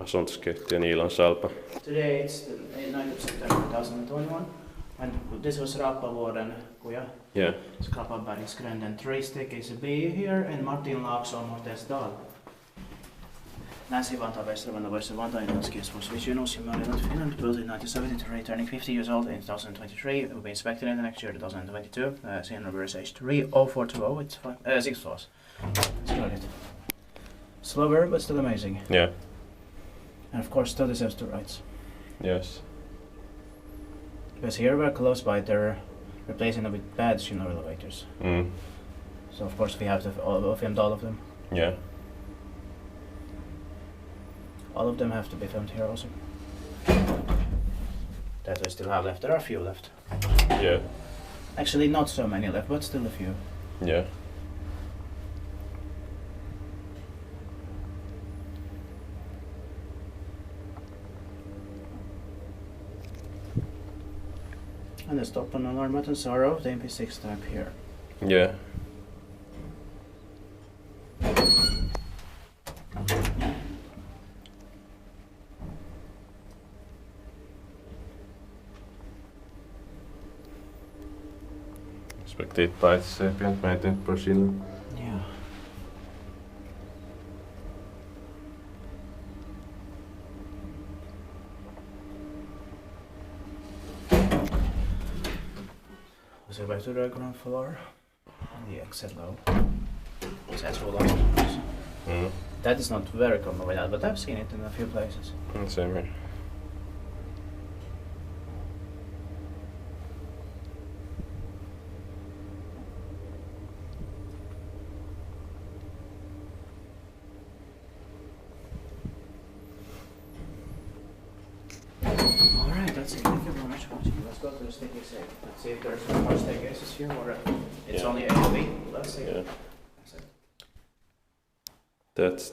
asuntoskehtien Iilan Salpa. Today it's the 9th of September 2021, and this was Raappavuorenkuja. Yeah. Raappavuorenkuja 3 stick is a B here, and Martinlaakso modernized. Nancy Vantaa was Vantaa Inlandskeskus, which Finland, built in 1973, turning 50 years old in 2023. It will be inspected in the next year, 2022. CN number is H30420. It's 6 floors. It's slower, but still amazing. Yeah. And of course, still deserves two rights. Yes. Because here we're close by, they're replacing them with bad Schindler elevators. So of course we have to film all of them. Yeah. All of them have to be filmed here also. That we still have left. There are a few left. Yeah. Actually, not so many left, but still a few. Yeah. And the stop and alarm buttons are of the MP6 type here. Yeah. Expected by sapient maintained per Schindler. Yeah. Let's go back to the ground floor. And the exit low. It's actual low. That is not very common with that, but I've seen it in a few places. Same here. Alright, that's it. Thank you very much for watching. Let's go to the staircase. Let's see if there's some more staircases here or it's only A and B. Let's see. Yeah. That's it. That's